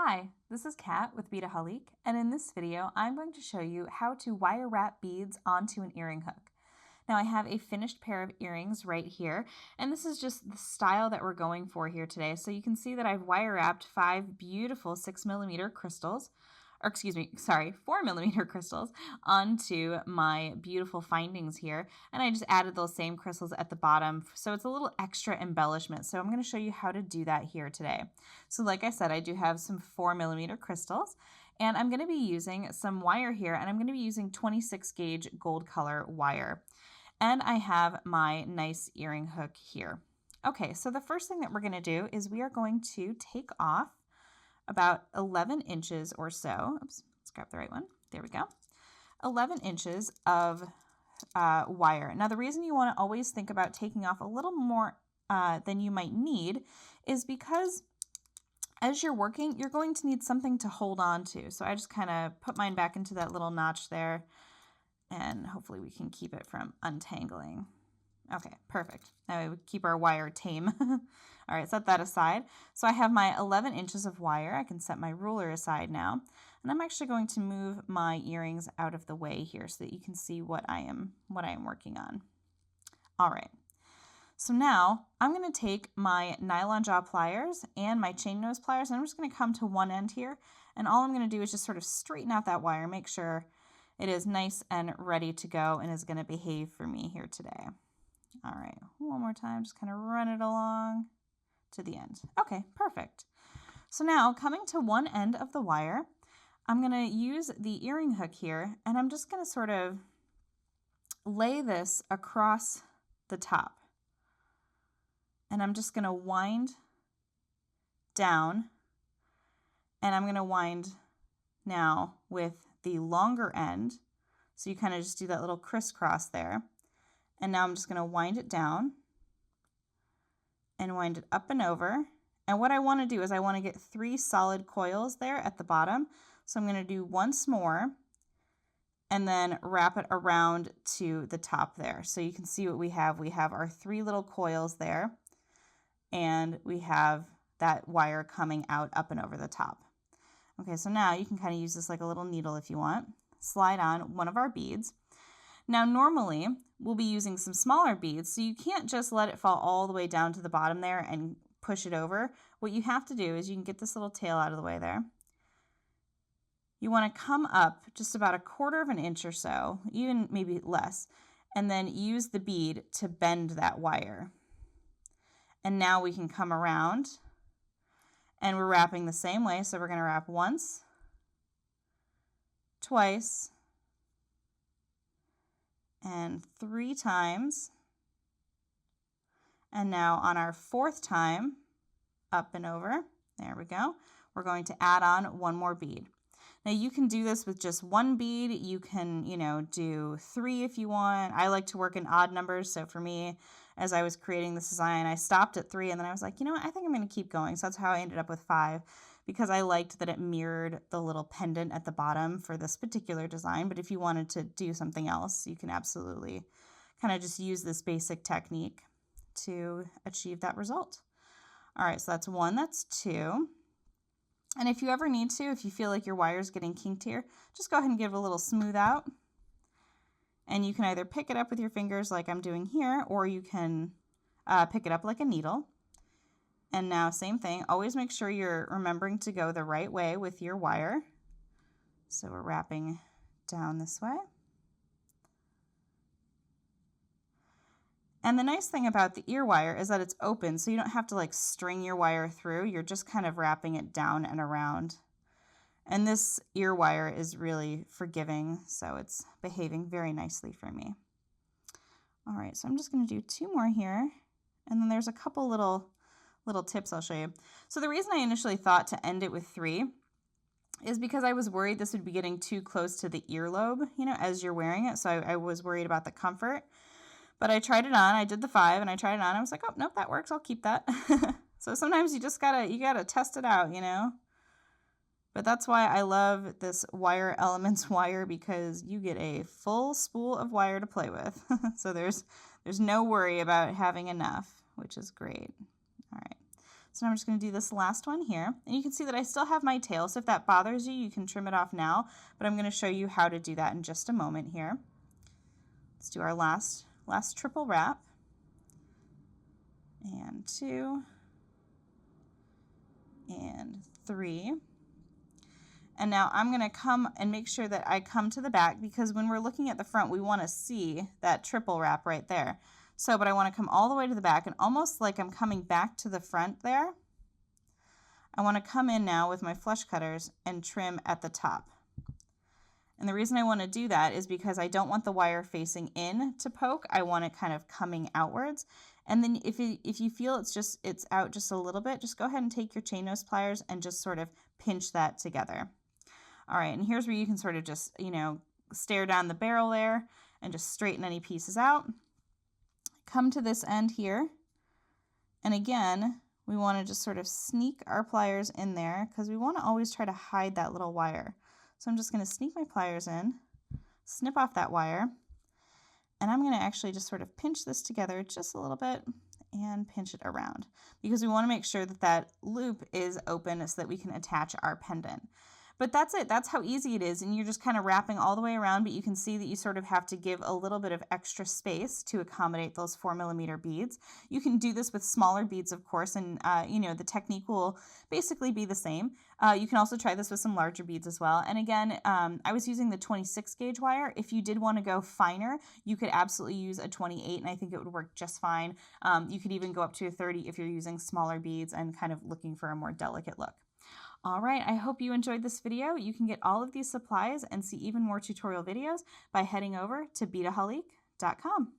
Hi, this is Kat with Beadaholique, and in this video I'm going to show you how to wire wrap beads onto an earring hook. Now I have a finished pair of earrings right here, and this is just the style that we're going for here today. So you can see that I've wire wrapped 5 beautiful 6mm crystals, or excuse me, sorry, 4mm crystals onto my beautiful findings here. And I just added those same crystals at the bottom. So it's a little extra embellishment. So I'm going to show you how to do that here today. So like I said, I do have some 4mm crystals, and I'm going to be using some wire here, and I'm going to be using 26 gauge gold color wire. And I have my nice earring hook here. Okay, so the first thing that we're going to do is we are going to take off about 11 inches or so. Oops, let's grab the right one. There we go. 11 inches of wire. Now, the reason you want to always think about taking off a little more than you might need is because as you're working, you're going to need something to hold on to. So I just kind of put mine back into that little notch there, and hopefully we can keep it from untangling. Okay, perfect. Now we keep our wire tame. All right, set that aside. So I have my 11 inches of wire. I can set my ruler aside now. And I'm actually going to move my earrings out of the way here so that you can see what I am working on. All right. So now I'm going to take my nylon jaw pliers and my chain nose pliers, and I'm just going to come to one end here. And all I'm going to do is just sort of straighten out that wire, make sure it is nice and ready to go and is going to behave for me here today. All right, one more time, just kind of run it along to the end. Okay, perfect. So now coming to one end of the wire, I'm going to use the earring hook here, and I'm just going to sort of lay this across the top. And I'm just going to wind down, and I'm going to wind now with the longer end. So you kind of just do that little crisscross there. And now I'm just going to wind it down and wind it up and over. And what I want to do is I want to get 3 solid coils there at the bottom. So I'm going to do once more and then wrap it around to the top there. So you can see what we have. We have our 3 little coils there, and we have that wire coming out up and over the top. Okay, so now you can kind of use this like a little needle if you want. Slide on one of our beads. Now normally we'll be using some smaller beads, so you can't just let it fall all the way down to the bottom there and push it over. What you have to do is you can get this little tail out of the way there. You want to come up just about 1/4 of an inch or so, even maybe less, and then use the bead to bend that wire. And now we can come around, and we're wrapping the same way. So we're going to wrap once, twice, and 3 times. And now on our 4th time, up and over, there we go, we're going to add on one more bead. Now you can do this with just 1 bead. You can, do 3 if you want. I like to work in odd numbers. So for me, as I was creating this design, I stopped at 3, and then I was like, you know what, I think I'm going to keep going. So that's how I ended up with 5, because I liked that it mirrored the little pendant at the bottom for this particular design. But if you wanted to do something else, you can absolutely kind of just use this basic technique to achieve that result. All right, so that's 1, that's 2. And if you ever need to, if you feel like your wire's getting kinked here, just go ahead and give it a little smooth out. And you can either pick it up with your fingers like I'm doing here, or you can pick it up like a needle. And now same thing, always make sure you're remembering to go the right way with your wire. So we're wrapping down this way. And the nice thing about the ear wire is that it's open, so you don't have to like string your wire through. You're just kind of wrapping it down and around. And this ear wire is really forgiving, so it's behaving very nicely for me. All right, so I'm just going to do 2 more here. And then there's a couple little tips I'll show you. So the reason I initially thought to end it with 3 is because I was worried this would be getting too close to the earlobe, as you're wearing it. So I was worried about the comfort. But I tried it on. I did the 5, and I tried it on. I was like, oh, nope, that works. I'll keep that. So sometimes you just gotta test it out, But that's why I love this Wire Elements wire, because you get a full spool of wire to play with. So there's no worry about having enough, which is great. All right. So I'm just going to do this last one here. And you can see that I still have my tail, so if that bothers you, you can trim it off now, but I'm going to show you how to do that in just a moment here. Let's do our last triple wrap. And 2, and 3. And now I'm going to come and make sure that I come to the back, because when we're looking at the front, we want to see that triple wrap right there. So, but I want to come all the way to the back, and almost like I'm coming back to the front there, I want to come in now with my flush cutters and trim at the top. And the reason I want to do that is because I don't want the wire facing in to poke. I want it kind of coming outwards. And then if you feel it's out just a little bit, just go ahead and take your chain nose pliers and just sort of pinch that together. All right, and here's where you can sort of just, stare down the barrel there and just straighten any pieces out. Come to this end here. And again, we want to just sort of sneak our pliers in there, because we want to always try to hide that little wire. So I'm just going to sneak my pliers in, snip off that wire, and I'm going to actually just sort of pinch this together just a little bit and pinch it around, because we want to make sure that that loop is open so that we can attach our pendant. But that's it. That's how easy it is. And you're just kind of wrapping all the way around, but you can see that you sort of have to give a little bit of extra space to accommodate those 4mm beads. You can do this with smaller beads, of course, and the technique will basically be the same. You can also try this with some larger beads as well. And again, I was using the 26 gauge wire. If you did want to go finer, you could absolutely use a 28, and I think it would work just fine. You could even go up to a 30 if you're using smaller beads and kind of looking for a more delicate look. All right, I hope you enjoyed this video. You can get all of these supplies and see even more tutorial videos by heading over to Beadaholique.com.